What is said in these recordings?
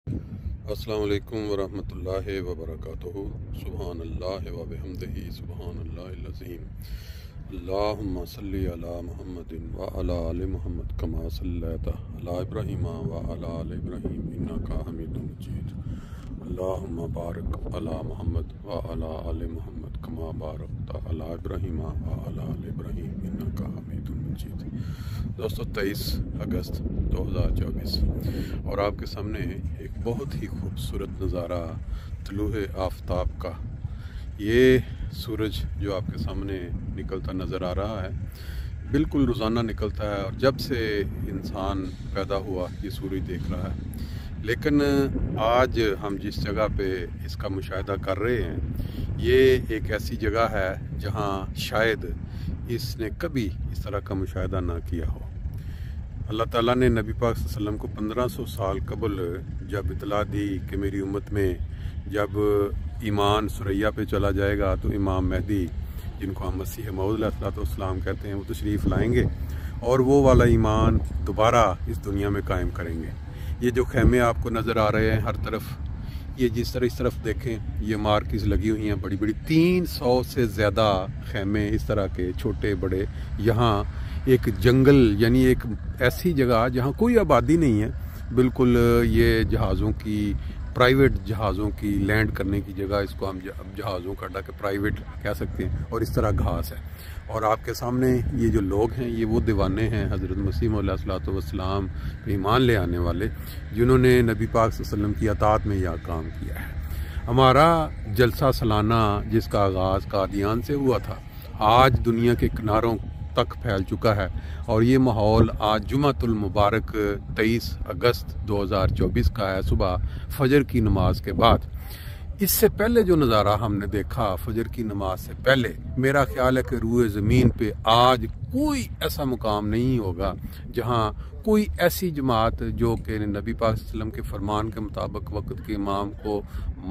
अस्सलाम वालेकुम वरहमतुल्लाहि वबरकातुहू। सुबहान अल्लाह व बिहम्दिही सुबहान अल्लाहिल अज़ीम। अल्लाहुम्मा सल्लि अला मुहम्मदिन व अला आलि मुहम्मद कमा सल्लैता अला इब्राहीम व अला आलि इब्राहीम इन्नका हमीदुम मजीद। अल्लाहुम्मा बारिक अला मुहम्मद व अला आलि मुहम्मद कमा बारकता अला इब्राहीम व अला आलि इब्राहीम इन्नका हमीदुम मजीद। दोस्तों 23 अगस्त 2024 और आपके सामने एक बहुत ही खूबसूरत नज़ारा तुलूए आफ़ताब का। ये सूरज जो आपके सामने निकलता नज़र आ रहा है बिल्कुल रोज़ाना निकलता है, और जब से इंसान पैदा हुआ ये सूरज देख रहा है। लेकिन आज हम जिस जगह पे इसका मुशाहिदा कर रहे हैं ये एक ऐसी जगह है जहाँ शायद इसने कभी इस तरह का मुशाहिदा ना किया हो। अल्लाह ताला ने नबी पाक सल्लल्लाहु अलैहि वसल्लम को 1500 साल कबल जब इतला दी कि मेरी उम्मत में जब ईमान सुरैया पे चला जाएगा तो इमाम महदी, जिनको हम मसीह मऊद अलैहिस्सलाम कहते हैं, वो तशरीफ़ लाएंगे और वो वाला ईमान दोबारा इस दुनिया में कायम करेंगे। ये जो खैमे आपको नज़र आ रहे हैं हर तरफ, ये जिस तरह इस तरफ देखें ये मार्किस लगी हुई हैं बड़ी बड़ी, 300 से ज़्यादा खैमे इस तरह के छोटे बड़े। यहाँ एक जंगल यानी एक ऐसी जगह जहाँ कोई आबादी नहीं है, बिल्कुल ये जहाज़ों की, प्राइवेट जहाज़ों की लैंड करने की जगह, इसको हम जहाज़ों का अड्डा के प्राइवेट कह सकते हैं। और इस तरह घास है, और आपके सामने ये जो लोग हैं ये वो दीवाने हैं हज़रत मसीह मौला अलैहि वसल्लम पे ईमान ले आने वाले, जिन्होंने नबी पाक सल्लल्लाहु अलैहि वसल्लम की अताअत में यह काम किया है। हमारा जलसा सालाना जिसका आगाज़ कादियान से हुआ था, आज दुनिया के किनारों तक फैल चुका है। और ये माहौल आज जुमातुल मुबारक 23 अगस्त 2024 का है, सुबह फजर की नमाज के बाद। इससे पहले जो नज़ारा हमने देखा फजर की नमाज से पहले, मेरा ख्याल है कि रूए ज़मीन पे आज कोई ऐसा मुकाम नहीं होगा जहाँ कोई ऐसी जमात जो कि नबी पाक सल्लल्लाहु अलैहि वसल्लम के फरमान के मुताबिक वक़्त के इमाम को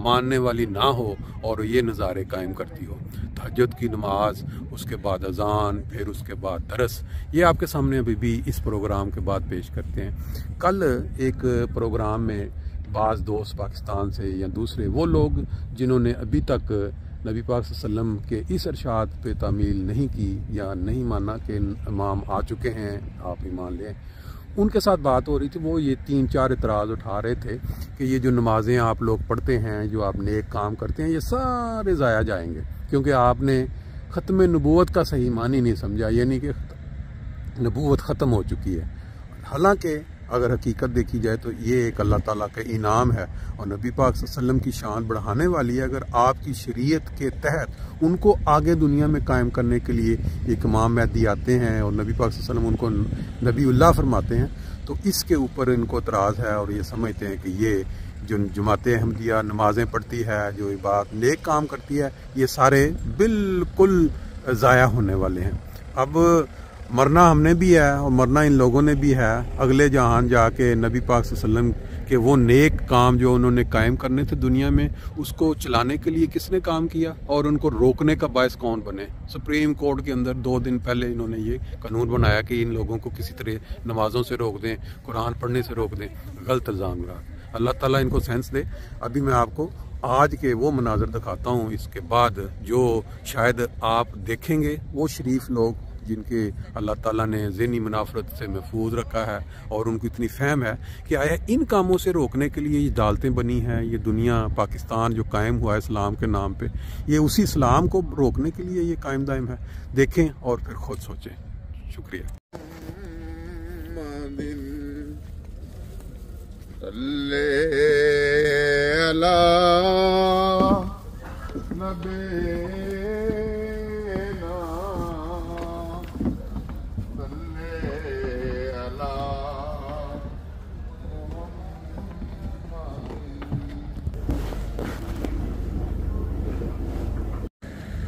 मानने वाली ना हो और ये नज़ारे कायम करती हो। तहज्जुद की नमाज, उसके बाद अजान, फिर उसके बाद दरस, ये आपके सामने अभी भी इस प्रोग्राम के बाद पेश करते हैं। कल एक प्रोग्राम में बाज़ दोस्त पाकिस्तान से या दूसरे वो लोग जिन्होंने अभी तक नबी पाक सल्लल्लाहु अलैहि वसल्लम के इस इरशाद पे तामील नहीं की या नहीं माना कि इमाम आ चुके हैं आप ईमान लें, उनके साथ बात हो रही थी। वो ये 3-4 इतराज़ उठा रहे थे कि ये जो नमाज़ें आप लोग पढ़ते हैं, जो आप नेक काम करते हैं, ये सारे ज़ाया जाएंगे क्योंकि आपने ख़त्म नबूवत का सही मानी नहीं समझा, यानी कि नबूवत ख़त्म हो चुकी है। हालांकि अगर हकीकत देखी जाए तो ये एक अल्लाह ताला का इनाम है और नबी पाक सल्लल्लाहु अलैहि वसल्लम की शान बढ़ाने वाली है। अगर आपकी शरीयत के तहत उनको आगे दुनिया में कायम करने के लिए एक इमाम महदी आते हैं और नबी पाक सल्लल्लाहु अलैहि वसल्लम उनको नबीउल्लाह फरमाते हैं, तो इसके ऊपर इनको एतराज़ है और ये समझते हैं कि ये जो जमात अहमदिया नमाज़ें पढ़ती है, जो इबादत नेक काम करती है, ये सारे बिल्कुल ज़ाया होने वाले हैं। अब मरना हमने भी है और मरना इन लोगों ने भी है। अगले जहान जाके नबी पाक सल्लल्लाहु अलैहि वसल्लम के वो नेक काम जो उन्होंने कायम करने थे दुनिया में, उसको चलाने के लिए किसने काम किया और उनको रोकने का बायस कौन बने? सुप्रीम कोर्ट के अंदर 2 दिन पहले इन्होंने ये कानून बनाया कि इन लोगों को किसी तरह नमाज़ों से रोक दें, कुरान पढ़ने से रोक दें। गलत इल्ज़ाम लगा। अल्लाह ताला इनको सेंस दे। अभी मैं आपको आज के वो मनाज़र दिखाता हूँ, इसके बाद जो शायद आप देखेंगे वो शरीफ लोग जिनके अल्लाह ताला ने ज़हनी मुनाफरत से महफूज रखा है और उनको इतनी फ़हम है कि आया इन कामों से रोकने के लिए ये अदालतें बनी हैं। ये दुनिया पाकिस्तान जो कायम हुआ है इस्लाम के नाम पे, ये उसी इस्लाम को रोकने के लिए ये कायम दायम है। देखें और फिर खुद सोचें। शुक्रिया।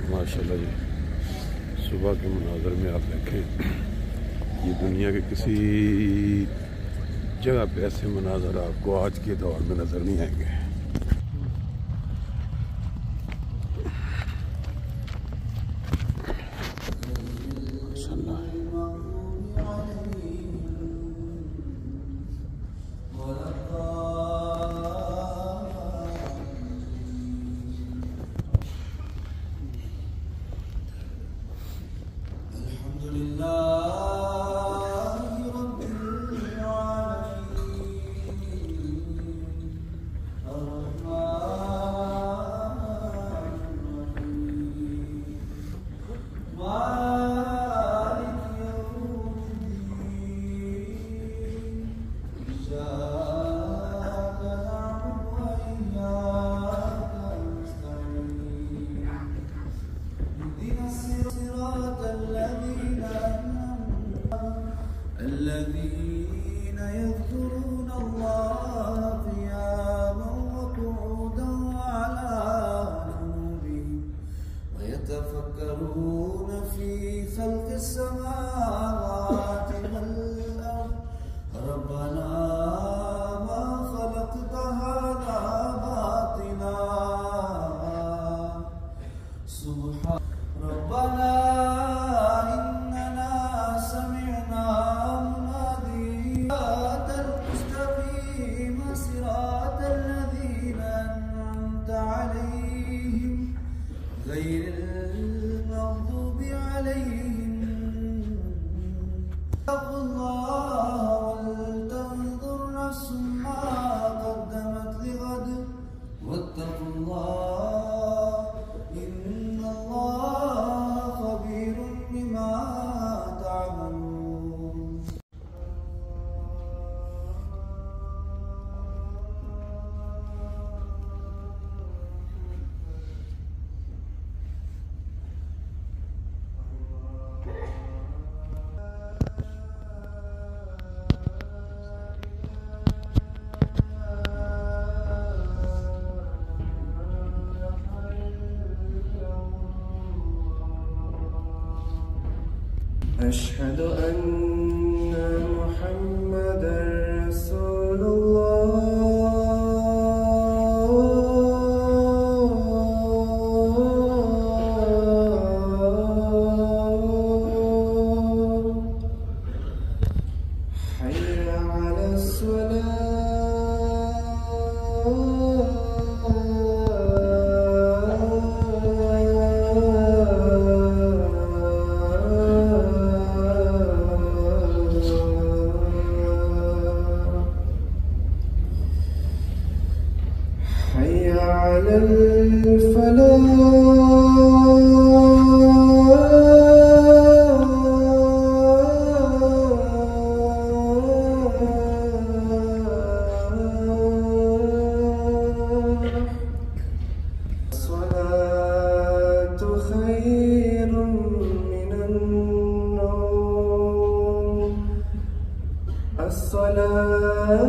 माशाल्लाह जी, सुबह के मनाज़र में आप देखें, ये दुनिया के किसी जगह पे ऐसे मनाज़र आपको आज के दौर में नज़र नहीं आएंगे। माशाल्लाह। أشهد أن محمدًا رسول الله. حي على حي على الفلاح. الصلاة خير من النوم. الصلاة